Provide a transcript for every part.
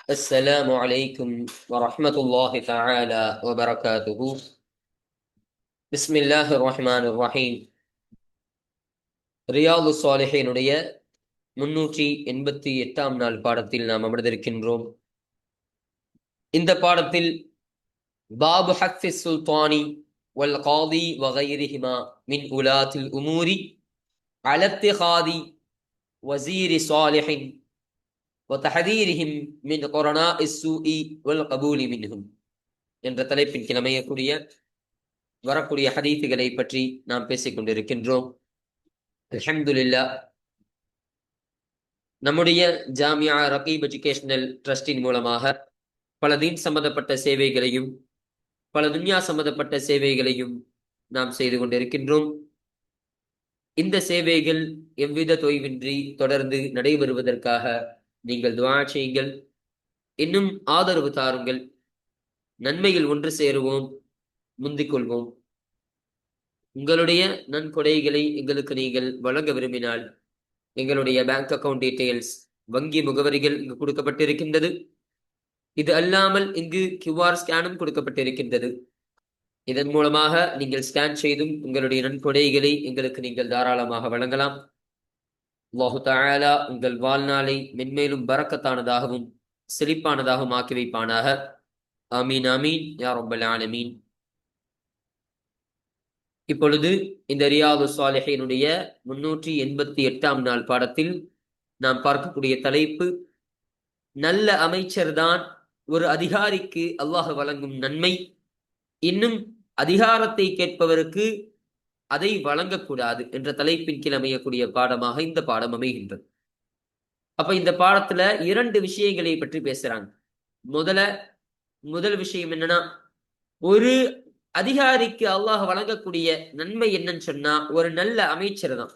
السلام عليكم ورحمة الله تعالى وبركاته. بسم الله الرحمن الرحيم. ரியாது ஸாலிஹீனுடைய 388ஆம் நாள் பாடத்தில் நாம் அமர்ந்திருக்கின்றோம். இந்த பாடத்தில் பாபு ஹக்ஃபி சுல்தானி வல் காதி வகைரிஹிமா மின் உலாத்தில் உமூரி அலத்திஹாதி வசீரி சாலிஹின் வதஹதீரிஹிம் மின் கொரோனா இஸ்ஸூஇ வல் கபூலி மின்ஹும் என்ற தலைப்பின் கிளமையக்கூடிய வரக்கூடிய ஹதீத்துகளை பற்றி நாம் பேசிக் கொண்டிருக்கின்றோம். அல்ஹம்துலில்லாஹ், நம்முடைய ஜாமியா ரகீப் எஜுகேஷனல் ட்ரஸ்டின் மூலமாக பல தீன் சம்பந்தப்பட்ட சேவைகளையும் பல துன்யா சம்பந்தப்பட்ட சேவைகளையும் நாம் செய்து கொண்டிருக்கின்றோம். இந்த சேவைகள் எவ்வித தொய்வின்றி தொடர்ந்து நடைபெறுவதற்காக நீங்கள் துஆ செய்யுங்கள், இன்னும் ஆதரவு தாருங்கள். நன்மையில் ஒன்று சேருவோம், முந்திக் கொள்வோம். உங்களுடைய நன்கொடைகளை எங்களுக்கு நீங்கள் வழங்க விரும்பினால் எங்களுடைய பேங்க் அக்கவுண்ட் டீட்டெயில்ஸ், வங்கி முகவரிகள் இங்கு கொடுக்கப்பட்டிருக்கின்றது. இது அல்லாமல் இங்கு QR ஸ்கேனும் கொடுக்கப்பட்டிருக்கின்றது. இதன் மூலமாக நீங்கள் ஸ்கேன் செய்தும் உங்களுடைய நன்கொடைகளை எங்களுக்கு நீங்கள் தாராளமாக வழங்கலாம். அல்லாஹு தஆலா உங்கள் வாழ்நாளை மென்மேலும் பரக்கத்தானதாகவும் செழிப்பானதாகவும் ஆக்கி வைப்பானாக. ஆமீன் ஆமீன் யா ரப்பல் ஆலமீன். இப்பொழுது இந்த ரியாது ஸாலிஹீனுடைய 388ஆம் நாள் பாடத்தில் நாம் பார்க்கக்கூடிய தலைப்பு, நல்ல அமைச்சர்தான் ஒரு அதிகாரிக்கு அல்லாஹ் வழங்கும் நன்மை, இன்னும் அதிகாரத்தை கேட்பவருக்கு அதை வழங்கக்கூடாது என்ற தலைப்பின் கீழ் அமையக்கூடிய பாடமாக இந்த பாடம் அமைகின்றது. அப்ப இந்த பாடத்துல 2 விஷயங்களை பற்றி பேசுறாங்க. முதல் விஷயம் என்னன்னா, ஒரு அதிகாரிக்கு அல்லாஹ் வழங்கக்கூடிய நன்மை என்னன்னு சொன்னா ஒரு நல்ல அமைச்சர் தான்.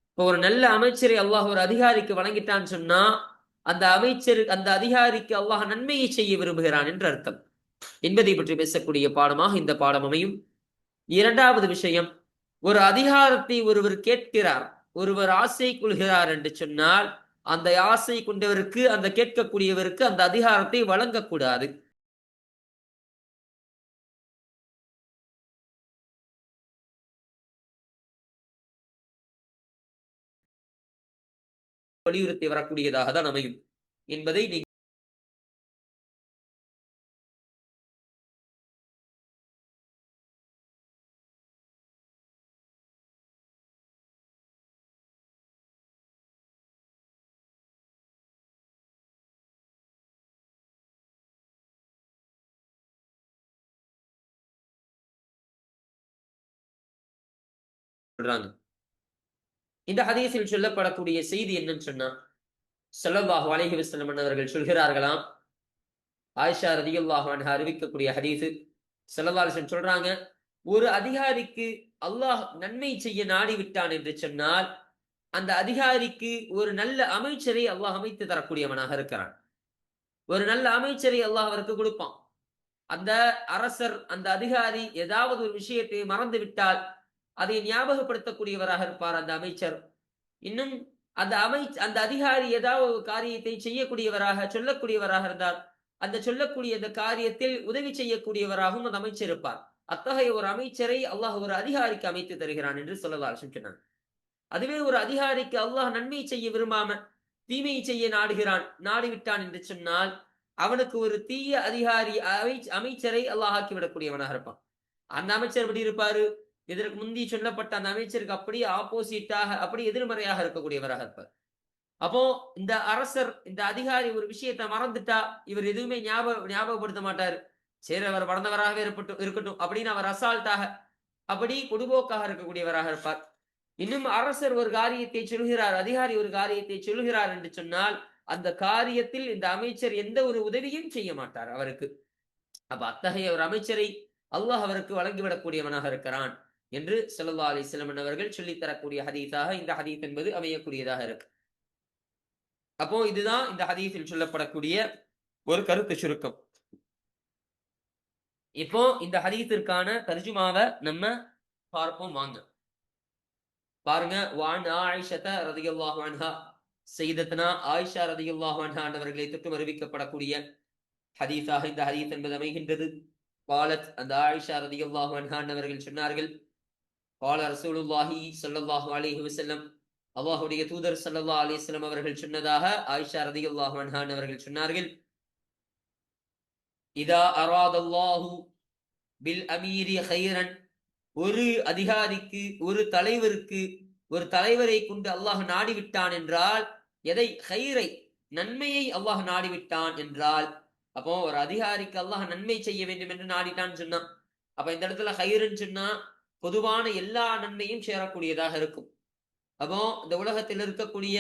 இப்போ ஒரு நல்ல அமைச்சரை அல்லாஹ் ஒரு அதிகாரிக்கு வழங்கிட்டான்னு சொன்னா அந்த அதிகாரிக்கு அல்லாஹ் நன்மையை செய்ய விரும்புகிறான் என்று அர்த்தம் என்பதை பற்றி பேசக்கூடிய பாடமாக இந்த பாடம் அமையும். 2வது விஷயம், ஒரு அதிகாரத்தை ஒருவர் கேட்கிறார், ஒருவர் ஆசை கொள்கிறார் என்று சொன்னால் அந்த ஆசை கொண்டவருக்கு, அந்த கேட்கக்கூடியவருக்கு அந்த அதிகாரத்தை வழங்கக்கூடாது. வலியுறுத்தி வரக்கூடியதாக தான் அமையும் என்பதை நீங்கள் சொல்றாங்க. இந்த ஹதீஸில் சொல்லப்படக்கூடிய செய்தி என்னன்னு சொன்னா, ஸல்லல்லாஹு அலைஹி வஸல்லம் அவர்கள் சொல்கிறார்களாம், ஆயிஷா ரலியல்லாஹு அன்ஹா அறிவிக்கக்கூடிய ஹதீஸ், ஸல்லல்லாஹு அலைஹி வஸல்லம் சொல்றாங்க, ஒரு அதிகாரிக்கு அல்லாஹ் நன்மை செய்ய நாடி விட்டான் என்று சொன்னால் அந்த அதிகாரிக்கு ஒரு நல்ல அமைச்சரை அல்லாஹ் அமைத்து தரக்கூடியவனாக இருக்கிறான். ஒரு நல்ல அமைச்சரை அல்லாஹ் அவருக்கு கொடுப்பான். அந்த அரசர், அந்த அதிகாரி ஏதாவது ஒரு விஷயத்தை மறந்து விட்டால் அதை ஞாபகப்படுத்தக்கூடியவராக இருப்பார் அந்த அமைச்சர். இன்னும் அந்த அதிகாரி ஏதாவது ஒரு காரியத்தை செய்யக்கூடியவராக, சொல்லக்கூடியவராக இருந்தால் அந்த சொல்லக்கூடிய அந்த காரியத்தில் உதவி செய்யக்கூடியவராகவும் அந்த அமைச்சர் இருப்பார். அத்தகைய ஒரு அமைச்சரை அல்லாஹ் ஒரு அதிகாரிக்கு அமைத்து தருகிறான் என்று ஸல்லல்லாஹு அலைஹி வஸல்லம். அதுவே ஒரு அதிகாரிக்கு அல்லாஹ் நன்மை செய்ய விரும்பாம தீமை செய்ய நாடிவிட்டான் என்று சொன்னால் அவனுக்கு ஒரு தீய அதிகாரி, அமைச்சரை அல்லாஹ் ஆக்கிவிடக்கூடியவனாக இருப்பான். அந்த அமைச்சர் எப்படி இருப்பாரு? இதற்கு முந்தி சொல்லப்பட்ட அந்த அமைச்சருக்கு அப்படியே ஆப்போசிட்டாக, அப்படி எதிர்மறையாக இருக்கக்கூடியவராக இருப்பார். அப்போ இந்த அரசர், இந்த அதிகாரி ஒரு விஷயத்தை மறந்துட்டா இவர் எதுவுமே ஞாபகப்படுத்த மாட்டாரு. சரி, அவர் மறந்தவராகவே இருக்கட்டும் அப்படின்னு அவர் அசால்ட்டாக, அப்படி பொடுபோக்காக இருக்கக்கூடியவராக இருப்பார். இன்னும் அரசர் ஒரு காரியத்தை சொல்கிறார், அதிகாரி ஒரு காரியத்தை சொல்கிறார் என்று சொன்னால் அந்த காரியத்தில் இந்த அமைச்சர் எந்த ஒரு உதவியும் செய்ய மாட்டார் அவருக்கு. அப்ப அத்தகைய ஒரு அமைச்சரை அல்லாஹ் அவருக்கு வழங்கிவிடக்கூடியவனாக இருக்கிறான் என்று ஸல்லல்லாஹு அலைஹி வஸல்லம் அவர்கள் சொல்லித் தரக்கூடிய ஹதீஸாக இந்த ஹதீஸ் என்பது அமையக்கூடியதாக இருக்கு. அப்போ இதுதான் இந்த ஹதீஸில் சொல்லப்படக்கூடிய ஒரு கருத்து சுருக்கம். இப்போ இந்த ஹதீஸிற்கான தர்ஜுமாவை நம்ம பார்ப்போம் வாங்க. பாருங்க, வான் ஆயிஷத ரலியல்லாஹு அன்ஹா செய்தத்னா ஆயிஷா ரதியுல்லாஹு அன்ஹா அவர்களை தொட்டு அறிவிக்கப்படக்கூடிய ஹதீஸாக இந்த ஹதீஸ் என்பது அமைகின்றது. பாலத் அந்த ஆயிஷா ரதியுல்லாஹு அன்ஹா அவர்கள் சொன்னார்கள், பால ரசூலுல்லாஹி ஸல்லல்லாஹு அலைஹி வஸல்லம், அல்லாஹ்வுடைய தூதர் ஸல்லல்லாஹு அலைஹி வஸல்லம் அவர்கள் சொன்னதாக ஆயிஷா ரதியுல்லாஹு அன்ஹா அவர்கள் சொன்னார்கள், இதா அராதல்லாஹு பில் அமீரி கைரன், ஒரு அதிகாரிக்கு ஒரு தலைவருக்கு ஒரு தலைவரை கொண்டு அல்லாஹ் நாடிவிட்டான் என்றால், எதை கைரை நன்மையை அல்லாஹ் நாடிவிட்டான் என்றால், அப்போ ஒரு அதிகாரிக்கு அல்லாஹ் நன்மை செய்ய வேண்டும் என்று நாடிட்டான்னு சொன்னான். அப்ப இந்த இடத்துல கைருன்னு சொன்னா பொதுவான எல்லா நன்மையும் சேரக்கூடியதாக இருக்கும். அப்போ இந்த உலகத்தில் இருக்கக்கூடிய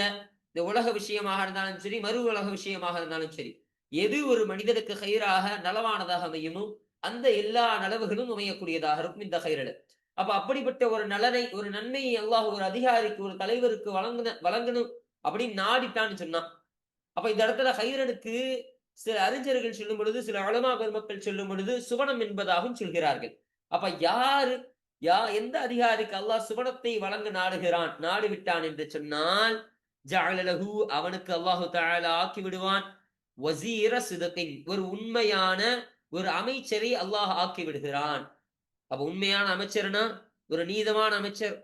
இந்த உலக விஷயமாக இருந்தாலும் சரி, மறு உலக விஷயமாக இருந்தாலும் சரி, எது ஒரு மனிதனுக்கு கயிறாக நலவானதாக அமையுமோ அந்த எல்லா நலவுகளும் அமையக்கூடியதாக இருக்கும் இந்த கயிறல. அப்ப அப்படிப்பட்ட ஒரு நலனை ஒரு நன்மையை அல்லாஹ் ஒரு அதிகாரிக்கு ஒரு தலைவருக்கு வழங்கணும் அப்படின்னு நாடிட்டான்னு சொன்னான். அப்ப இந்த இடத்துல கயிறனுக்கு சில அறிஞர்கள் சொல்லும் பொழுது, சில உலமா பெருமக்கள் சொல்லும் பொழுது சுவனம் என்பதாகவும் சொல்கிறார்கள். அப்ப யாரு எந்த அதிகாரிக்கு அல்லாஹ் சுவனத்தை வழங்க நாடு விட்டான் என்று சொன்னால், ஜஅலலஹு அவனுக்கு அல்லாஹு தஆலா ஆக்கி விடுவான் வஸீர சிதகின், ஒரு உண்மையான ஒரு அமைச்சரை அல்லாஹ் ஆக்கி விடுகிறான். அப்ப உண்மையான அமைச்சர்னா ஒரு நீதமான அமைச்சர்,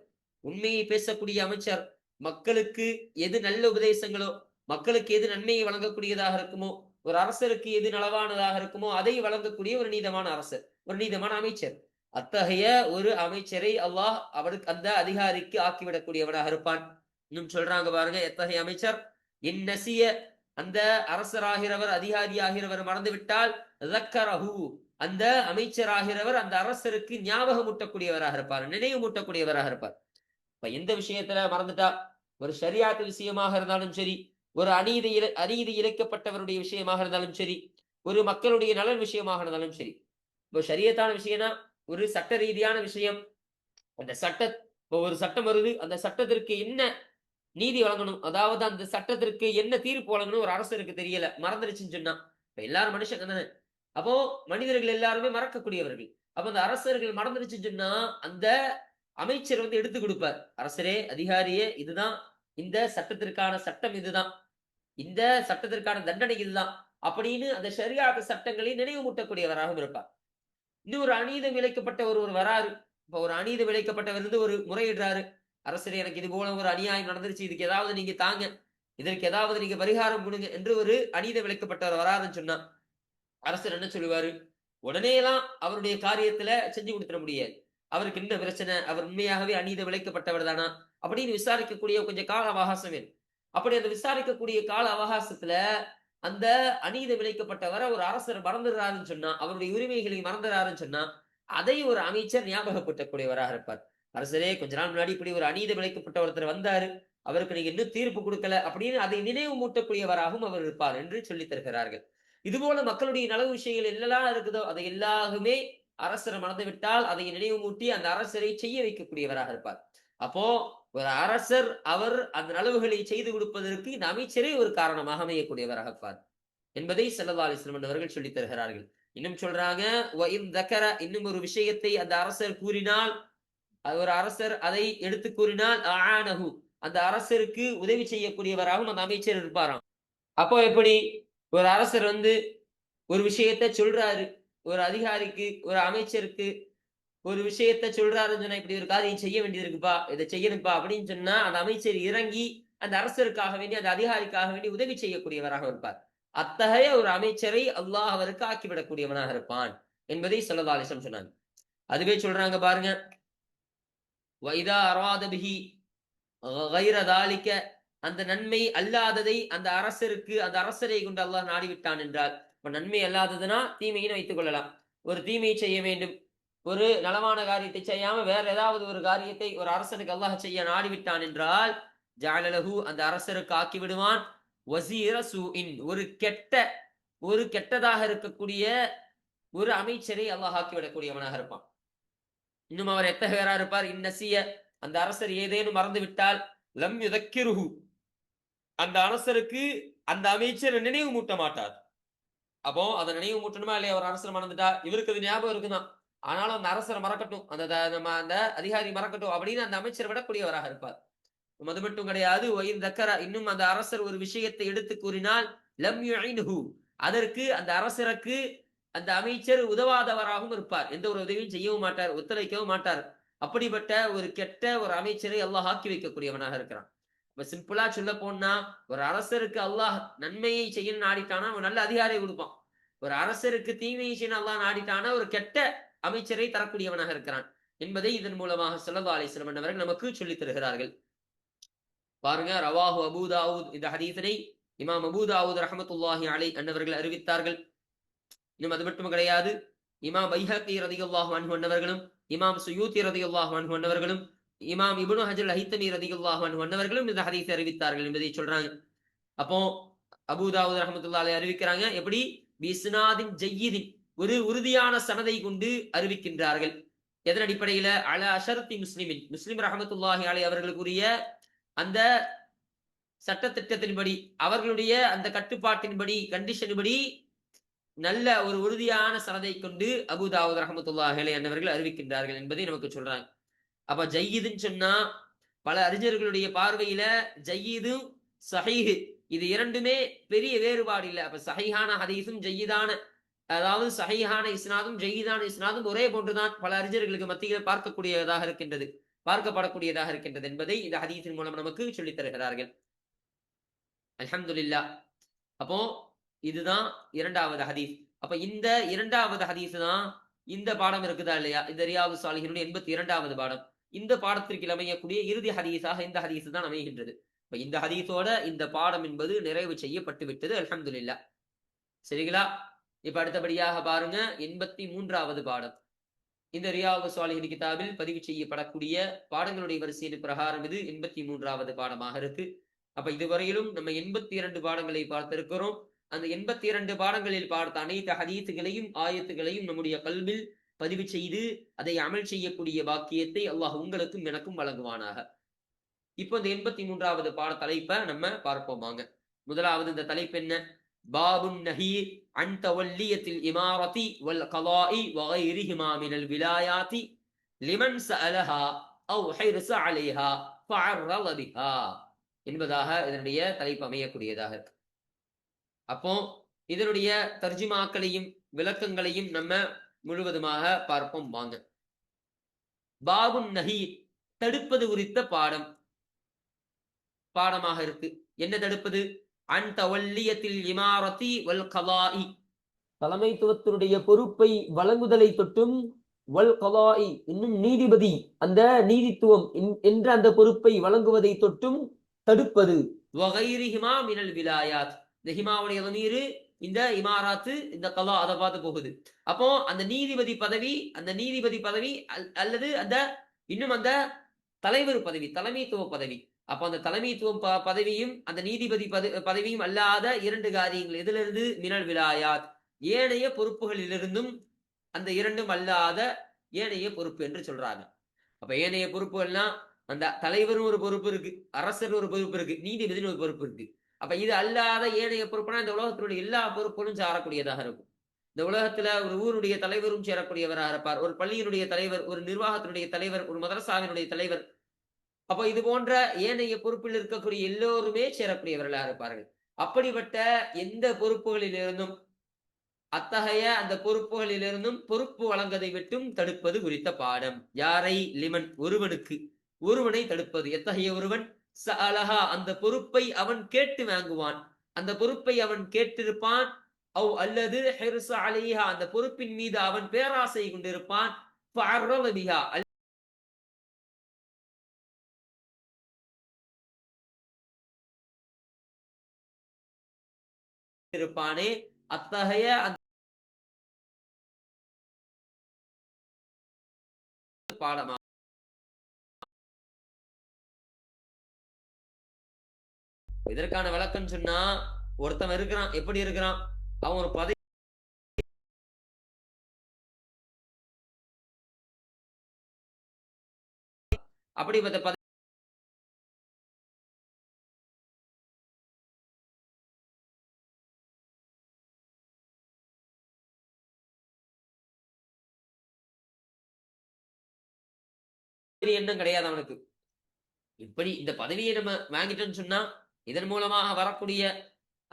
உண்மையை பேசக்கூடிய அமைச்சர், மக்களுக்கு எது நல்ல உபதேசங்களோ, மக்களுக்கு எது நன்மையை வழங்கக்கூடியதாக இருக்குமோ, ஒரு அரசருக்கு எது நலவானதாக இருக்குமோ அதை வழங்கக்கூடிய ஒரு நீதமான அரசர், ஒரு நீதமான அமைச்சர். அத்தகைய ஒரு அமைச்சரை அல்லாஹ் அவருக்கு அந்த அதிகாரிக்கு ஆக்கிவிடக்கூடியவனாக இருப்பான். இன்னும் சொல்றாங்க பாருங்க, எத்தகைய அமைச்சர், நசிய அந்த அரசராகிறவர் அதிகாரியாகிறவர் மறந்துவிட்டால் அந்த அமைச்சராகிறவர் அந்த அரசருக்கு ஞாபகமூட்டக்கூடியவராக இருப்பார், நினைவுமூட்டக்கூடியவராக இருப்பார். இப்ப எந்த விஷயத்துல மறந்துட்டா, ஒரு ஷரியாத்து விஷயமாக இருந்தாலும் சரி, ஒரு அநீதி இழைக்கப்பட்டவருடைய விஷயமாக இருந்தாலும் சரி, ஒரு மக்களுடைய நலன் விஷயமாக இருந்தாலும் சரி. இப்போ ஷரியத்தான விஷயம்னா ஒரு சட்ட ரீதியான விஷயம். அந்த ஒரு சட்டம் வருது, அந்த சட்டத்திற்கு என்ன நீதி வழங்கணும், அதாவது அந்த சட்டத்திற்கு என்ன தீர்ப்பு வழங்கணும் ஒரு அரசருக்கு தெரியல, மறந்துருச்சுன்னு சொன்னா, இப்ப எல்லாரும் மனுஷங்க தானே. அப்போ மனிதர்கள் எல்லாருமே மறக்கக்கூடியவர்கள். அப்ப அந்த அரசர்கள் மறந்துருச்சுன்னு சொன்னா அந்த அமைச்சர் வந்து எடுத்து கொடுப்பார், அரசரே அதிகாரியே இதுதான் இந்த சட்டத்திற்கான சட்டம், இதுதான் இந்த சட்டத்திற்கான தண்டனை இதுதான் அப்படின்னு அந்த ஷரியாத் சட்டங்களை நினைவுமூட்டக்கூடியவராகவும் இருப்பார். இன்னும் ஒரு அநீதம் இழைக்கப்பட்ட ஒருவர் வராரு. இப்ப ஒரு அநீதம் இழைக்கப்பட்டவர் வந்து ஒரு முறையிடுறாரு, அரசரே எனக்கு இது போல ஒரு அநியாயம் நடந்துருச்சு, இதுக்கு ஏதாவது நீங்க தாங்க, இதற்கு ஏதாவது நீங்க பரிகாரம் கொடுங்க என்று ஒரு அநீதம் இழைக்கப்பட்டவர் வராருன்னு சொன்னா அரசர் என்ன சொல்லுவாரு, உடனே எல்லாம் அவருடைய காரியத்துல செஞ்சு கொடுத்துட முடியாது. அவருக்கு என்ன பிரச்சனை, அவர் உண்மையாகவே அநீதம் இழைக்கப்பட்டவர் தானா அப்படின்னு விசாரிக்கக்கூடிய கொஞ்சம் கால அவகாசம் வேணும். அப்படி அந்த விசாரிக்கக்கூடிய கால அவகாசத்துல அந்த அநீதம் இழைக்கப்பட்டவரை ஒரு அரசர் மறந்துடுறாருன்னு சொன்னா, அவருடைய உரிமைகளை மறந்துறாருன்னு சொன்னா, அதை ஒரு அமைச்சர் ஞாபகப்படுத்தக்கூடியவராக இருப்பார். அரசரே கொஞ்ச நாள் முன்னாடி இப்படி ஒரு அநீதம் இழைக்கப்பட்ட ஒருத்தர் வந்தாரு, அவருக்கு நீங்க இன்னும் தீர்ப்பு கொடுக்கல அப்படின்னு அதை நினைவு மூட்டக்கூடியவராகவும் அவர் இருப்பார் என்று சொல்லித் தருகிறார்கள். இதுபோல மக்களுடைய நலவு விஷயங்கள் என்னெல்லாம் இருக்குதோ அதை எல்லாருமே அரசரை மறந்துவிட்டால் அதை நினைவு மூட்டி அந்த அரசரை செய்ய வைக்கக்கூடியவராக இருப்பார். அப்போ ஒரு அரசர் அவர் அந்த நலவுகளை செய்து கொடுப்பதற்கு இந்த அமைச்சரே ஒரு காரணமாக அமையக்கூடியவராக இருப்பார் என்பதை ஸல்லல்லாஹு அலைஹி வஸல்லம் அவர்கள் சொல்லித் தருகிறார்கள். இன்னும் சொல்றாங்க, இன்னும் ஒரு விஷயத்தை அந்த அரசர் கூறினால், ஒரு அரசர் அதை எடுத்து கூறினால் ஆனஹு அந்த அரசருக்கு உதவி செய்யக்கூடியவராகவும் அந்த அமைச்சர் இருப்பாராம். அப்போ எப்படி ஒரு அரசர் வந்து ஒரு விஷயத்த சொல்றாரு, ஒரு அதிகாரிக்கு ஒரு அமைச்சருக்கு ஒரு விஷயத்த சொல்றாருன்னு சொன்னா, இப்படி ஒரு காரியம் செய்ய வேண்டியது இருக்குப்பா, இதை செய்யணும்ப்பா அப்படின்னு சொன்னா அந்த அமைச்சர் இறங்கி அந்த அரசருக்காக வேண்டி அந்த அதிகாரிக்காக வேண்டி உதவி செய்யக்கூடியவராக இருப்பார். அத்தகைய ஒரு அமைச்சரை அல்லாஹ் அவருக்கு ஆக்கிவிடக்கூடியவனாக இருப்பான் என்பதை ஸல்லல்லாஹு அலைஹி வஸல்லம் சொன்னாங்க. அதுவே சொல்றாங்க பாருங்க, வைதா அராத பிஹி கைர தாலிக்க அந்த நன்மை அல்லாததை அந்த அரசருக்கு அந்த அரசரை கொண்டு அல்லாஹ் நாடிவிட்டான் என்றால், இப்ப நன்மை அல்லாததுன்னா தீமையின்னு வைத்துக் கொள்ளலாம். ஒரு தீமையை செய்ய வேண்டும், ஒரு நலமான காரியத்தை செய்யாம வேற ஏதாவது ஒரு காரியத்தை ஒரு அரசனுக்கு அல்லாஹ் செய்ய நாடிவிட்டான் என்றால், ஜஅலலஹு அந்த அரசருக்கு ஆக்கி விடுவான் வஸீர சூஇன் ஒரு கெட்டதாக இருக்கக்கூடிய ஒரு அமைச்சரை அல்லாஹ் ஆக்கிவிடக்கூடியவனாக இருப்பான். இன்னும் அவர் எத்தகையவரா இருப்பார், இந்நசிய அந்த அரசர் ஏதேனும் மறந்து விட்டால் லம் யுதக்கிருஹு அந்த அரசருக்கு அந்த அமைச்சர் நினைவு மூட்ட மாட்டார். அப்போ அதை நினைவு மூட்டணுமா இல்லையா, ஒரு அரசர் மறந்துட்டா இவருக்கு அது ஞாபகம் இருக்குதான், ஆனாலும் அந்த அரசரை மறக்கட்டும், அந்த அதிகாரி மறக்கட்டும் அப்படின்னு அந்த அமைச்சர் விடக்கூடியவராக இருப்பார். அது மட்டும் கிடையாது, இன்னும் அந்த அரசர் ஒரு விஷயத்தை எடுத்து கூறினால் லம் யுஇன்ஹு, அதற்கு அந்த அரசருக்கு அந்த அமைச்சர் உதவாதவராகவும் இருப்பார். எந்த ஒரு உதவியும் செய்யவும் மாட்டார், ஒத்துழைக்கவும் மாட்டார். அப்படிப்பட்ட ஒரு கெட்ட ஒரு அமைச்சரை அல்லாஹ் ஆக்கி வைக்கக்கூடியவனாக இருக்கிறான். இப்ப சிம்பிளா சொல்ல போனா, ஒரு அரசருக்கு அல்லாஹ் நன்மையை செய்யணும்னு நாடிட்டானா, அவன் நல்ல அதிகாரியை குடுப்பான். ஒரு அரசருக்கு தீமையை செய்யணும்னு அல்லாஹ் நாடிட்டானா, ஒரு கெட்ட அமைச்சரை தரக்கூடியவனாக இருக்கிறான் என்பதை இதன் மூலமாக ஸல்லல்லாஹு அலைஹி வஸல்லம் அவர்கள் நமக்கு சொல்லித் தருகிறார்கள். பாருங்க, ரவாஹு அபூ தாவூத், இந்த ஹதீஸினை இமாம் அபூ தாவூத் ரஹ்மத்துல்லாஹி அலைஹி அன்னவர்கள் அறிவித்தார்கள். இன்னும் அது மட்டும் கிடையாது, இமாம் பைஹகி ரலியல்லாஹு அன்ஹு அன்னவர்களும், இமாம் சுயூத்தி ரலியல்லாஹு அன்ஹு அன்னவர்களும், இமாம் இப்னு ஹஜர் ஹைத்தமி ரலியல்லாஹு அன்ஹு அன்னவர்களும் இந்த ஹதீஸை அறிவித்தார்கள் என்பதை சொல்றாங்க. அப்போ அபூ தாவூத் ரஹ்மத்துல்லாஹி அலைஹி அறிவிக்கிறாங்க. எப்படி? பிஸ்னாதின் ஜய்யிதின், ஒரு உறுதியான சனதை கொண்டு அறிவிக்கின்றார்கள். எதன் அடிப்படையில? அலா அஷரத்தி முஸ்லிமின், முஸ்லிம் ரஹ்மத்துல்லாஹி அலைஹி அவர்களுக்குரிய அந்த சட்டத்திட்டத்தின்படி, அவர்களுடைய அந்த கட்டுப்பாட்டின்படி, கண்டிஷன்படி நல்ல ஒரு உறுதியான சனதை கொண்டு அபூ தாவூத் ரஹ்மத்துல்லாஹி அலைஹி அன்னவர்கள் அறிவிக்கின்றார்கள் என்பதை நமக்கு சொல்றாங்க. அப்ப ஜய்யிதுன்னு சொன்னா, பல அறிஞர்களுடைய பார்வையில ஜய்யிதும் சஹீஹ், இது இரண்டுமே பெரிய வேறுபாடு இல்ல. அப்ப சஹீஹான ஹதீஸும் ஜய்யிதான, அதாவது சஹீஹான இஸ்னாதும் ஜய்யிதான இஸ்னாதும் ஒரே போன்றுதான் பல அறிஞர்களுக்கு மத்தியில் பார்க்கக்கூடியதாக இருக்கின்றது, பார்க்கப்படக்கூடியதாக இருக்கின்றது என்பதை இந்த ஹதீஸின் மூலம் நமக்கு சொல்லித் தருகிறார்கள். அல்ஹம்துலில்லாஹ். அப்போ இதுதான் இரண்டாவது ஹதீஸ். அப்ப இந்த இரண்டாவது ஹதீஸ் தான் இந்த பாடம் இருக்குதா இல்லையா, இந்த ரியாது சாலிஹினுடைய 82வது பாடம். இந்த பாடத்திற்கு அமையக்கூடிய இறுதி ஹதீஸாக இந்த ஹதீஸ் தான் அமைகின்றது. இப்ப இந்த ஹதீஸோட இந்த பாடம் என்பது நிறைவு செய்யப்பட்டு விட்டது. அல்ஹம்துலில்லாஹ். சரிங்களா? இப்ப அடுத்தபடியாக பாருங்க, 83வது பாடம். இந்த ரியாது சாலிஹின் கிதாபில் பதிவு செய்யப்படக்கூடிய பாடங்களுடைய வரிசையின் பிரகாரம் இது 83வது பாடமாக இருக்கு. அப்ப இதுவரையிலும் நம்ம 82 பாடங்களை பார்த்திருக்கிறோம். அந்த 82 பாடங்களில் பார்த்த அனைத்து ஹதீத்துகளையும் ஆயத்துகளையும் நம்முடைய கல்வில் பதிவு செய்து அதை அமல் செய்யக்கூடிய பாக்கியத்தை அல்லாஹ் உங்களுக்கும் எனக்கும் வழங்குவானாக. இப்போ இந்த 83வது பாட தலைப்பை நம்ம பார்ப்போமாங்க. முதலாவது இந்த தலைப்பு என்ன? பாபுன் நஹி அன் தவல்லியத்தில் இமாரதி வல் கலாஇ வகைரிஹிமா மினல் விலாயாத்தி லிமன் சஅலஹா அவ் ஹிர்ஸ அலைஹா ஃபஅர்ரத பிஹா என்பதாக இதனுடைய தலைப்பு அமையக்கூடியதாக இருக்கு. அப்போ இதனுடைய தர்ஜிமாக்களையும் விளக்கங்களையும் நம்ம முழுவதுமாக பார்ப்போம் வாங்க. பாபுன் நஹி, தடுப்பது குறித்த பாடமாக இருக்கு. என்ன தடுப்பது? அன் தவல்லியத்தில் இமாரதி வல் கலாஇ, தலைமைத்துவத்தினுடைய பொறுப்பை வழங்குதலை தொட்டும், வல் கலாஇ, இன்னும் நீதிபதி, அந்த நீதித்துவம் என்ற அந்த பொறுப்பை வழங்குவதை தொட்டும் தடுப்பது. வகைரிஹிமா மினல் விலாயாத், இந்த ஹிமாவுடைய நீரு, இந்த இமாராத்து, இந்த கலா அதை பார்த்து போகுது. அப்போ அந்த நீதிபதி பதவி அல்லது அந்த இன்னும் அந்த தலைவர் பதவி, தலைமைத்துவ பதவி. அப்ப அந்த தலைமைத்துவம் பதவியும் அந்த நீதிபதி பதவியும் அல்லாத இரண்டு காரியங்கள் எதிலிருந்து? மினல் விலாயாத், ஏனைய பொறுப்புகளிலிருந்தும், அந்த இரண்டும் அல்லாத ஏனைய பொறுப்பு என்று சொல்றாங்க. அப்ப ஏனைய பொறுப்புகள்னா, அந்த தலைவரும் ஒரு பொறுப்பு இருக்கு, அரசர் ஒரு பொறுப்பு இருக்கு, நீதிபதினு ஒரு பொறுப்பு இருக்கு. அப்ப இது அல்லாத ஏனைய பொறுப்புனா இந்த உலகத்தினுடைய எல்லா பொறுப்புகளும் சாரக்கூடியதாக இருக்கும். இந்த உலகத்துல ஒரு ஊருடைய தலைவரும் சேரக்கூடியவராக இருப்பார், ஒரு பள்ளியினுடைய தலைவர், ஒரு நிர்வாகத்தினுடைய தலைவர், ஒரு மதரசாவினுடைய தலைவர். அப்ப இது போன்ற ஏனைய பொறுப்பில் இருக்கக்கூடிய எல்லோருமே சேரக்கூடியவர்களாக இருப்பார்கள். அப்படிப்பட்ட எந்த பொறுப்புகளிலிருந்தும், அத்தகைய அந்த பொறுப்புகளிலிருந்தும் பொறுப்பு வழங்கதை விட்டும் தடுப்பது குறித்த பாடம். யாரை? லிமன், ஒருவனுக்கு, ஒருவனை தடுப்பது. எத்தகைய ஒருவன்? சஅலஹா, அந்த பொறுப்பை அவன் கேட்டு வாங்குவான், அந்த பொறுப்பை அவன் கேட்டிருப்பான். அவ் அல்லது ஹிர்ஸ அலைஹா, அந்த பொறுப்பின் மீது அவன் பேராசை கொண்டிருப்பான். ஃபஅர்ரத பிஹா, இருப்பானே, அத்தகைய அந்த பாடமா. இதற்கான விளக்கம் சொன்னா, ஒருத்தன் இருக்கிறான், எப்படி இருக்கிறான்? அவன் ஒரு பதவி, அப்படிப்பட்ட பதவி எண்ணம் கிடையாது அவனுக்கு. இப்படி இந்த பதவியை நம்ம வாங்கிட்டோம்னு சொன்னா இதன் மூலமாக வரக்கூடிய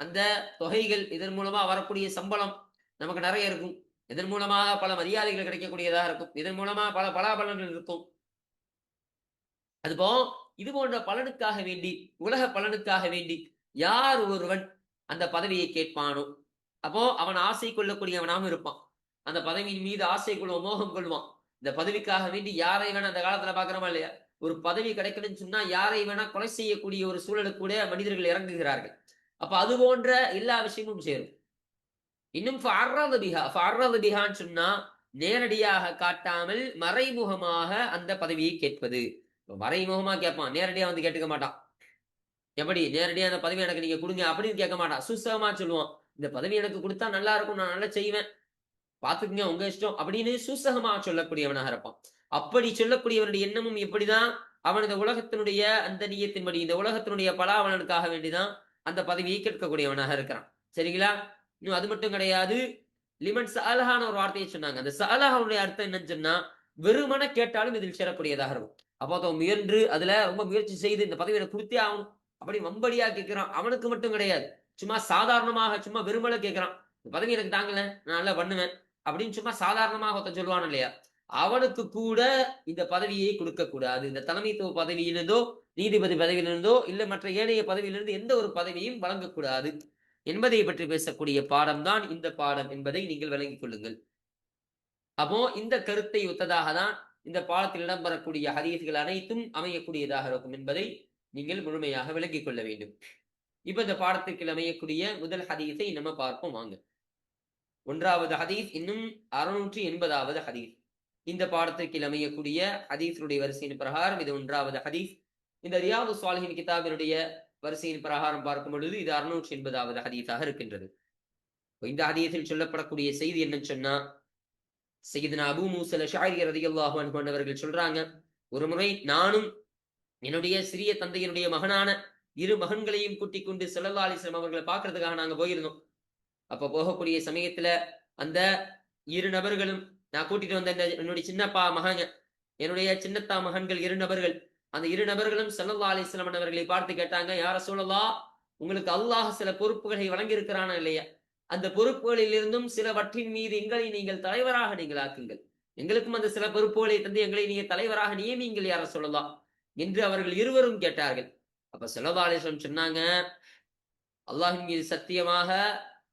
அந்த தொகைகள், இதன் மூலமா வரக்கூடிய சம்பளம் நமக்கு நிறைய இருக்கும். இதன் மூலமாக பல மரியாதைகள் கிடைக்கக்கூடியதா இருக்கும். இதன் மூலமா பல பலாபலன்கள் இருக்கும். அதுபோ இது போன்ற பலனுக்காக வேண்டி, உலக பலனுக்காக வேண்டி யார் ஒருவன் அந்த பதவியை கேட்பானோ, அப்போ அவன் ஆசை கொள்ளக்கூடியவனாகவும் இருப்பான். அந்த பதவியின் மீது ஆசை கொள்வான், மோகம் கொள்வான். இந்த பதவிக்காக வேண்டி யாரை வேணா அந்த காலத்துல பாக்குறோமா இல்லையா? ஒரு பதவி கிடைக்கணும்னு சொன்னா யாரை வேணா கொலை செய்யக்கூடிய ஒரு சூழலுக்கு கூட மனிதர்கள் இறங்குகிறார்கள். அப்ப அது போன்ற எல்லா விஷயமும் சேரும். இன்னும் பிஹான்னு சொன்னா நேரடியாக காட்டாமல் மறைமுகமாக அந்த பதவியை கேட்பது. மறைமுகமா கேட்பான், நேரடியா வந்து கேட்டுக்க மாட்டான். எப்படி நேரடியா அந்த பதவி எனக்கு நீங்க கொடுங்க அப்படின்னு கேட்க மாட்டான். சுசகமா சொல்லுவான், இந்த பதவி எனக்கு கொடுத்தா நல்லா இருக்கும், நான் நல்லா செய்வேன், பாத்துக்குங்க உங்க இஷ்டம் அப்படின்னு சூசகமா சொல்லக்கூடியவனாக இருப்பான். அப்படி சொல்லக்கூடியவனுடைய எண்ணமும் எப்படிதான், அவன் இந்த உலகத்தினுடைய அந்த நீயத்தின்படி இந்த உலகத்தினுடைய பலாவலனுக்காக வேண்டிதான் அந்த பதவியை கேட்கக்கூடியவனாக இருக்கிறான். சரிங்களா? இன்னும் அது மட்டும் கிடையாது. லிமன் சஅலஹான ஒரு வார்த்தையை சொன்னாங்க. அந்த சஅலஹாவுடைய அர்த்தம் என்னன்னு சொன்னா, வெறுமன கேட்டாலும் இதில் சேரக்கூடியதாக இருக்கும். அப்போ அவன் முயன்று அதுல ரொம்ப முயற்சி செய்து இந்த பதவியை எனக்கு கொடுத்தே ஆகணும் அப்படி வம்படியா கேட்கிறான். அவனுக்கு மட்டும் கிடையாது, சும்மா சாதாரணமாக சும்மா வெறுமன கேட்கிறான், இந்த பதவி எனக்கு தாங்கல, நான் நல்லா பண்ணுவேன் அப்படின்னு சும்மா சாதாரணமாக ஒருத்தன் சொல்லுவான் இல்லையா? அவனுக்கு கூட இந்த பதவியை கொடுக்க கூடாது. இந்த தலைமைத்துவ பதவியிலிருந்தோ, நீதிபதி பதவியிலிருந்தோ, இல்ல மற்ற ஏனைய பதவியிலிருந்து எந்த ஒரு பதவியும் வழங்கக்கூடாது என்பதை பற்றி பேசக்கூடிய பாடம் தான் இந்த பாடம் என்பதை நீங்கள் விளங்கிக் கொள்ளுங்கள். அப்போ இந்த கருத்தை ஒத்ததாக தான் இந்த பாடத்தில் இடம்பெறக்கூடிய ஹதீஸ்கள் அனைத்தும் அமையக்கூடியதாக இருக்கும் என்பதை நீங்கள் முழுமையாக விளங்கிக் கொள்ள வேண்டும். இப்ப இந்த பாடத்திற்கு அமையக்கூடிய முதல் ஹதீஸை நம்ம பார்ப்போம் வாங்க. 1வது ஹதீஸ் இன்னும் 680வது ஹதீஸ். இந்த பாடத்திற்கு அமையக்கூடிய ஹதீஸுடைய வரிசையின் பிரகாரம் இது 1வது ஹதீஸ். இந்த ரியாது ஸாலிஹீன் கிதாபினுடைய வரிசையின் பிரகாரம் பார்க்கும் பொழுது இது 680வது ஹதீஸாக இருக்கின்றது. இந்த ஹதீஸில் சொல்லப்படக்கூடிய செய்தி என்னன்னு சொன்னா, சையதுனா அபூ மூஸா அஷ்அரி ரலியல்லாஹு அன்ஹு அவர்கள் சொல்றாங்க, ஒரு முறை நானும் என்னுடைய சிறிய தந்தையினுடைய மகனான 2 மகன்களையும் கூட்டிக் கொண்டு ஸல்லல்லாஹு அலைஹி வஸல்லம் அவர்களை பார்க்கறதுக்காக நாங்க போயிருந்தோம். அப்ப போகக்கூடிய சமயத்துல அந்த 2 நபர்களும், நான் கூட்டிட்டு வந்த என்னுடைய சின்னப்பா மகன், என்னுடைய சின்னத்தா மகன்கள் 2 நபர்கள், அந்த 2 நபர்களும் ஸல்லல்லாஹு அலைஹி வஸல்லம் அவர்களை பார்த்து கேட்டாங்க, யா ரசூலல்லாஹ், உங்களுக்கு அல்லாஹ் சில பொறுப்புகளை வழங்கி இருக்கிறானா இல்லையா? அந்த பொறுப்புகளில் இருந்தும் சிலவற்றின் மீது எங்களை நீங்கள் தலைவராக நீங்கள் ஆக்குங்கள். எங்களுக்கும் அந்த சில பொறுப்புகளை தந்து எங்களை நீங்க தலைவராக நியமிங்கள் யா ரசூலல்லாஹ் என்று அவர்கள் இருவரும் கேட்டார்கள். அப்ப ஸல்லல்லாஹு அலைஹி வஸல்லம் சொன்னாங்க, அல்லாஹ்வின் மீது சத்தியமாக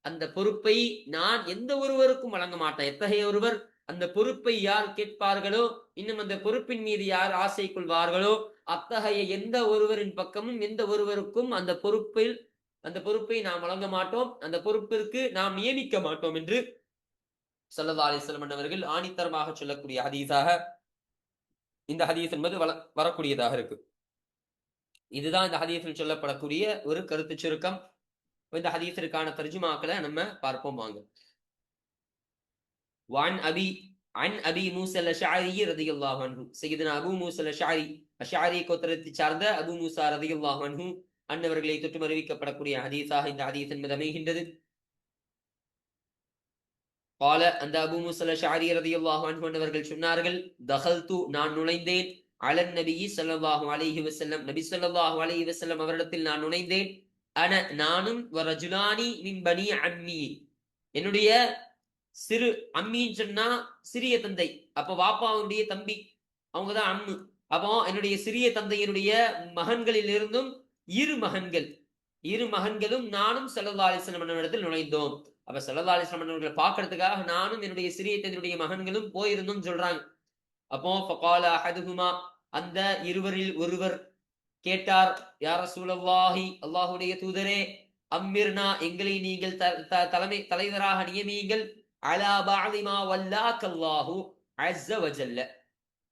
அந்த பொறுப்பை நான் எந்த ஒருவருக்கும் வழங்க மாட்டேன். எத்தகைய ஒருவர் அந்த பொறுப்பை யார் கேட்பார்களோ, இன்னும் அந்த பொறுப்பின் மீது யார் ஆசை கொள்வார்களோ, அத்தகைய எந்த ஒருவரின் பக்கமும் எந்த ஒருவருக்கும் அந்த பொறுப்பை நாம் வழங்க மாட்டோம், அந்த பொறுப்பிற்கு நாம் நியமிக்க மாட்டோம் என்று ஸல்லல்லாஹு அலைஹி வஸல்லம் அவர்கள் ஆணித்தரமாக சொல்லக்கூடிய ஹதீஸாக இந்த ஹதீஸ் என்பது வரக்கூடியதாக இருக்கு. இதுதான் இந்த ஹதீஸில் சொல்லப்படக்கூடிய ஒரு கருத்து சுருக்கம். இந்த ஹதீஸிற்கான தர்ஜுமாக்களை நம்ம பார்ப்போம் வாங்க. عن أبي موسى الأشعري رضي الله عنه. سيدنا أبو موسى الأشعري அஷ்அரி கோத்திரத்தை சார்ந்த அபூ மூஸா ரலியல்லாஹு அன்ஹு அன்னவர்களை தொட்டு அறிவிக்கப்படக்கூடிய ஹதீஸாக இந்த ஹதீஸ் என்பது அமைகின்றது. قال அந்த அபூ மூஸா அஷ்அரி ரலியல்லாஹு அன்ஹு அவர்கள் சொன்னார்கள், தகல்து நான் நுழைந்தேன், அலன் நபி ஸல்லல்லாஹு அலைஹி வஸல்லம் நபி ஸல்லல்லாஹு அலைஹி வஸல்லம் அவரிடத்தில் நான் நுழைந்தேன், நானும் வரஜுலானி மின் பனி அம்மி, என்னுடைய சிறு அம்மின்னு சொன்னா சிறிய தந்தை, அப்ப வாப்பாவுடைய தம்பி, அவங்கதான் அம்மு. அப்போ என்னுடைய சிறிய தந்தையினுடைய மகன்களில் இருந்தும் 2 மகன்களும் நானும் ஸல்லல்லாஹு அலைஹி வஸல்லம் இடத்தில் நுழைந்தோம். அப்ப ஸல்லல்லாஹு அலைஹி வஸல்லம் அவர்களை பார்க்கறதுக்காக நானும் என்னுடைய சிறிய தந்தையுடைய மகன்களும் போயிருந்தோம் சொல்றாங்க. அப்போ ஃபகால அஹதுஹுமா, அந்த இருவரில் ஒருவர் கேட்டார், யா ரசூலல்லாஹி, அல்லாஹ்வுடைய தூதரே, அம்மிர்னா, எங்களை நீங்கள் தலைவராக நியமியுங்கள், அலா பஅதி மா வல்லாக்கல்லாஹு அஸ்ஸ வஜல்ல,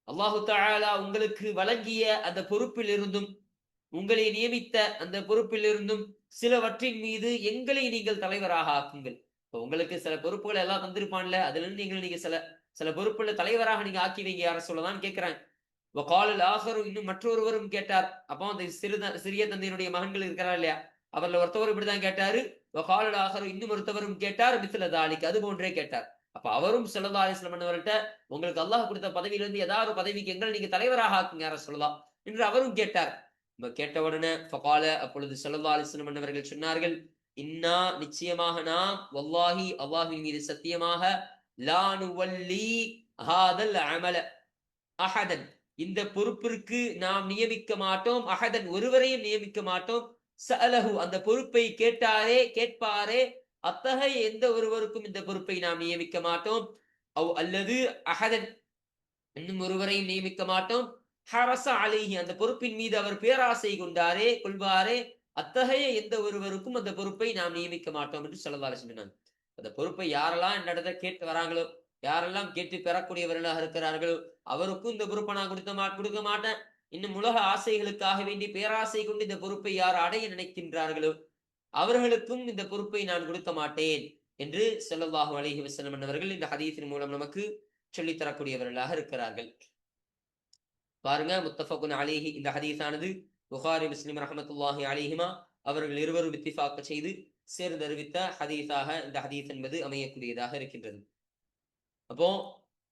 அல்லாஹு தஆலா உங்களுக்கு வழங்கிய அந்த பொறுப்பில் இருந்தும், உங்களை நியமித்த அந்த பொறுப்பில் இருந்தும் சிலவற்றின் மீது எங்களை நீங்கள் தலைவராக ஆக்குங்கள். உங்களுக்கு சில பொறுப்புகளை எல்லாம் தந்திருப்பான்ல, அதுல இருந்து நீங்க சில பொறுப்புல தலைவராக நீங்க ஆக்கி வைங்க யார சொல்லதான் கேட்கிறாங்க. வகாலல் ஆஹரு, இன்னும் மற்றொருவரும் கேட்டார். அப்போ அந்த சிறிய தந்தையினுடைய மகன்கள் இருக்கிறார் இல்லையா, அவர்ல ஒருத்தவர் இப்படிதான் கேட்டாரு. வகாலல் ஆஹரு, இன்னும் ஒருத்தவரும் கேட்டார், மிஸ்ல தாலிக், அது போன்றே கேட்டார். அப்ப அவரும் ஸல்லல்லாஹு அலைஹி வஸல்லம் அவர்கள்ட்ட, உங்களுக்கு அல்லாஹ் கொடுத்த பதவியிலிருந்து ஏதாவது பதவிக்கு எங்களை நீங்க தலைவராக ஆக்குங்க யார சொல்லலாம் என்று அவரும் கேட்டார். கேட்ட உடனே ஃபகால, அப்பொழுது ஸல்லல்லாஹு அலைஹி வஸல்லம் அவர்கள் சொன்னார்கள், இன்னா நிச்சயமாக நாம், வல்லாஹி அல்லாஹ்வின் மீது சத்தியமாக, லா நுவல்லி ஹாதல் அமல அஹதன், இந்த பொறுப்பிற்கு நாம் நியமிக்க மாட்டோம், அஹதன் ஒருவரையும் நியமிக்க மாட்டோம், சஅலஹு அந்த பொறுப்பை கேட்பாரே அத்தகைய எந்த ஒருவருக்கும் இந்த பொறுப்பை நாம் நியமிக்க மாட்டோம், அவ் அல்லது அஹதன் இன்னும் ஒருவரையும் நியமிக்க மாட்டோம், ஹரஸ அலைஹி அந்த பொறுப்பின் மீது அவர் பேராசை கொள்வாரே அத்தகைய எந்த ஒருவருக்கும் அந்த பொறுப்பை நாம் நியமிக்க மாட்டோம் என்று ஸல்லல்லாஹு அலைஹி வஸல்லம். அந்த பொறுப்பை யாரெல்லாம் என்னிடத்தை கேட்டு வராங்களோ, யாரெல்லாம் கேட்டு பெறக்கூடியவர்களாக இருக்கிறார்களோ, அவருக்கும் இந்த பொறுப்பை நான் கொடுக்க மாட்டேன். இன்னும் உலக ஆசைகளுக்காக வேண்டி பேராசை கொண்டு இந்த பொறுப்பை யார் அடைய நினைக்கின்றார்களோ, அவர்களுக்கும் இந்த பொறுப்பை நான் கொடுக்க மாட்டேன் என்று ஸல்லல்லாஹு அலைஹி வஸல்லம் அவர்கள் இந்த ஹதீஸின் மூலம் நமக்கு சொல்லித் தரக்கூடியவர்களாக இருக்கிறார்கள். பாருங்க, முத்தஃபகுன் அலைஹி இந்த ஹதீஸானது புகாரி முஸ்லிம் ரஹ்மத்துல்லாஹி அலைஹிமா அவர்கள் இருவரும் இத்திஃபாக் செய்து சேர்ந்தறிவித்த ஹதீஸாக இந்த ஹதீஸ் என்பது அமையக்கூடியதாக இருக்கின்றது. அப்போ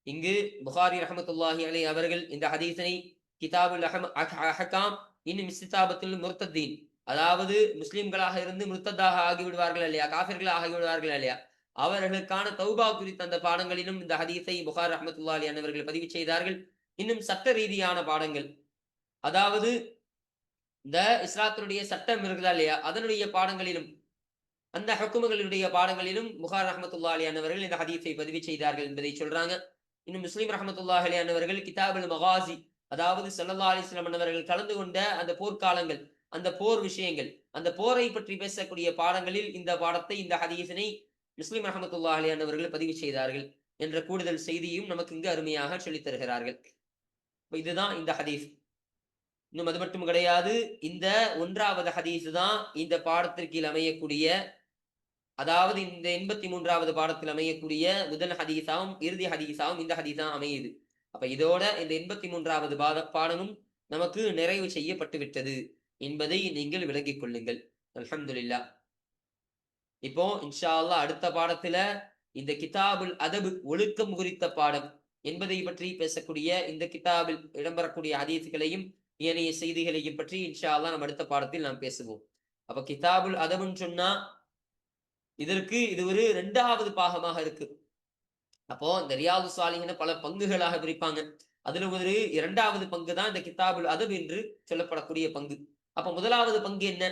இங்கு புகாரி ரஹ்மத்துல்லாஹி அலைஹி அவர்கள் இந்த ஹதீஸனை கிதாபுல் அஹ்காம் இன்னும் இஸ்திதாபத்துல் முர்த்ததீன், அதாவது முஸ்லிம்களாக இருந்து முர்த்ததாக ஆகிவிடுவார்கள் இல்லையா, காஃபிர்களாக ஆகிவிடுவார்கள் இல்லையா, அவர்களுக்கான தௌபா குறித்த அந்த பாடங்களிலும் இந்த ஹதீஸை புகார் ரஹ்மத்துல்லாஹி அலைஹி அவர்கள் பதிவு செய்தார்கள். இன்னும் சட்ட ரீதியான பாடங்கள், அதாவது இந்த இஸ்லாத்தினுடைய சட்டம் இருக்குதா இல்லையா, அதனுடைய பாடங்களிலும் அந்த ஹக்குமுகளுடைய பாடங்களிலும் புகார் ரஹ்மத்துல்லாஹி அலைஹி அவர்கள் இந்த ஹதீஸை பதிவு செய்தார்கள் என்பதை சொல்றாங்க. இன்னும் முஸ்லிம் ரஹ்மத்துல்லாஹி அலைஹி அவர்கள் கிதாபுல் மகாசி, அதாவது ஸல்லல்லாஹு அலைஹி வஸல்லம் அவர்கள் கலந்து கொண்ட அந்த போர்க்காலங்கள், அந்த போர் விஷயங்கள், அந்த போரை பற்றி பேசக்கூடிய பாடங்களில் இந்த பாடத்தை, இந்த ஹதீஸினை முஸ்லிம் ரஹ்மத்துல்லாஹி அலைஹி அவர்கள் பதிவு செய்தார்கள் என்ற கூடுதல் செய்தியும் நமக்கு இங்கு அருமையாக சொல்லித் தருகிறார்கள். இதுதான் இந்த ஹதீஸ். இன்னும் அது மட்டும் கிடையாது, இந்த 1வது ஹதீஸ் தான் இந்த பாடத்திற்கு அமையக்கூடிய, அதாவது இந்த 83வது பாடத்தில் அமையக்கூடிய முதல் ஹதீஸாவும் இறுதி ஹதீஸாவும் இந்த ஹதீஸா அமையுது. அப்ப இதோட இந்த 83வது பாடமும் நமக்கு நிறைவு செய்யப்பட்டு விட்டது என்பதை நீங்கள் விளங்கிக் கொள்ளுங்கள். அல்ஹம்துலில்லாஹ். இப்போ இன்ஷா அல்லாஹ் அடுத்த பாடத்துல இந்த கிதாபுல் அதப் ஒழுக்கம் குறித்த பாடம் என்பதை பற்றி பேசக்கூடிய, இந்த கிதாபில் இடம்பெறக்கூடிய ஹதீஸ்களையும் ஏனைய செய்திகளையும் பற்றி இன்ஷா அல்லாஹ் நம்ம அடுத்த பாடத்தில் நாம் பேசுவோம். அப்ப கிதாபுல் அதப்னு சொன்னா இதற்கு இது ஒரு 2வது பாகமாக இருக்கு. அப்போ இந்த ரியாது ஸாலிஹீன பல பங்குகளாக பிரிப்பாங்க. அதுல ஒரு 2வது பங்கு தான் இந்த கிதாபுல் அதப் என்று சொல்லப்படக்கூடிய பங்கு. அப்ப 1வது பங்கு என்ன?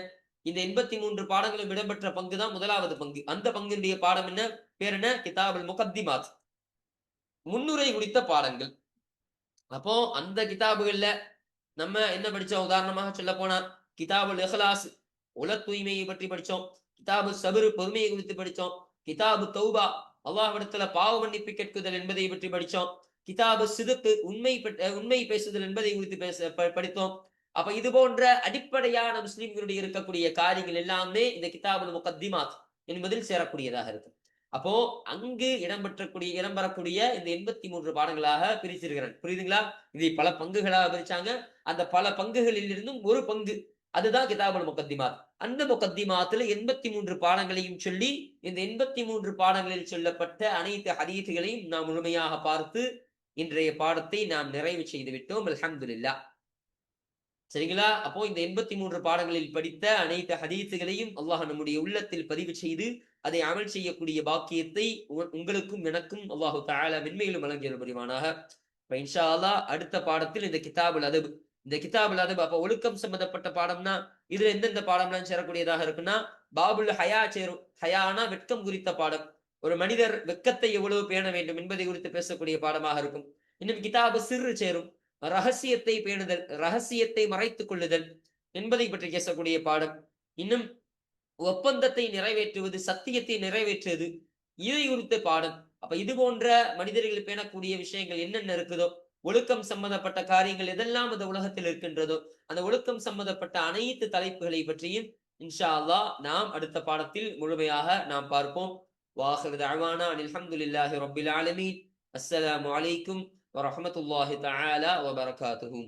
இந்த 83 பாடங்களும் இடம்பெற்ற பங்கு தான் 1வது பங்கு. அந்த பங்கினுடைய பாடம் என்ன? பேர் என்ன? கிதாபுல் முகத்திமாத், முன்னுரை குறித்த பாடங்கள். அப்போ அந்த கிதாபுகள்ல நம்ம என்ன படிச்சோம்? உதாரணமாக சொல்ல போனா கிதாபுல் இஹ்லாஸ் உல தூய்மையை பற்றி படிச்சோம், கிதாபு சபர் பொறுமையை குறித்து படிச்சோம், கிதாபு தௌபா அல்லாஹ்விடத்துல பாவ மன்னிப்பு கேட்குதல் என்பதை பற்றி படிச்சோம், கிதாபு சிதுக் உண்மை பேசுதல் என்பதை குறித்து படித்தோம். அப்ப இது போன்ற அடிப்படையான முஸ்லிம்களுடைய இருக்கக்கூடிய காரியங்கள் எல்லாமே இந்த கிதாபுல் முகத்திமாத் என்பதில் சேரக்கூடியதாக இருக்கு. அப்போ அங்கு இடம்பெறக்கூடிய இந்த 83 பாடங்களாக பிரிச்சிருக்கிறேன். புரியுதுங்களா? இதை பல பங்குகளாக பிரிச்சாங்க. அந்த பல பங்குகளில் இருந்தும் ஒரு பங்கு, அதுதான் கிதாபுல் முகத்திமாத். அந்த முகத்திமாத்துல 83 பாடங்களையும் சொல்லி, இந்த 83 பாடங்களில் சொல்லப்பட்ட அனைத்து ஹதீஸ்களையும் நாம் முழுமையாக பார்த்து இன்றைய பாடத்தை நாம் நிறைவு செய்து விட்டோம். அல்ஹம்துலில்லாஹ். சரிங்களா? அப்போ இந்த 83 பாடங்களில் படித்த அனைத்து ஹதீஸ்களையும் அல்லாஹ் நம்முடைய உள்ளத்தில் பதிவு செய்து அதை அமல் செய்யக்கூடிய பாக்கியத்தை உங்களுக்கும் எனக்கும் அல்லாஹு தஆலா மென்மேலும் வழங்கியல் புரிவானாக. இன்ஷா அல்லாஹ் அடுத்த பாடத்தில் இந்த கிதாபுல் அதப், இந்த கிதாபுல் அதப் அப்ப ஒழுக்கம் சம்பந்தப்பட்ட பாடம்னா இதுல எந்தெந்த பாடம்லாம் சேரக்கூடியதாக இருக்குன்னா, பாபுல் ஹயா சேரும். ஹயானா வெட்கம் குறித்த பாடம். ஒரு மனிதர் வெட்கத்தை எவ்வளவு பேண வேண்டும் என்பதை குறித்து பேசக்கூடிய பாடமாக இருக்கும். இன்னும் கிதாபு சிர்ரு சேரும். ரகசியத்தை பேணுதல், ரகசியத்தை மறைத்துக் கொள்ளுதல் என்பதை பற்றி பேசக்கூடிய பாடம். இன்னும் ஒப்பந்தத்தை நிறைவேற்றுவது, சத்தியத்தை நிறைவேற்றுவது, இதை குறித்த பாடம். அப்ப இது போன்ற மனிதர்கள் பேணக்கூடிய விஷயங்கள் என்னென்ன இருக்குதோ, ஒழுக்கம் சம்பந்தப்பட்ட காரியங்கள் எதெல்லாம் அந்த உலகத்தில் இருக்கின்றதோ, அந்த ஒழுக்கம் சம்பந்தப்பட்ட அனைத்து தலைப்புகளை பற்றியும் இன்ஷா அல்லாஹ் நாம் அடுத்த பாடத்தில் முழுமையாக நாம் பார்ப்போம். வாஹிரு தஅவானா அல்ஹம்துலில்லாஹி ரப்பில் ஆலமீன். அஸ்ஸலாமு அலைக்கும் வரஹ்மத்துல்லாஹி தஆலா வபரகாத்துஹு.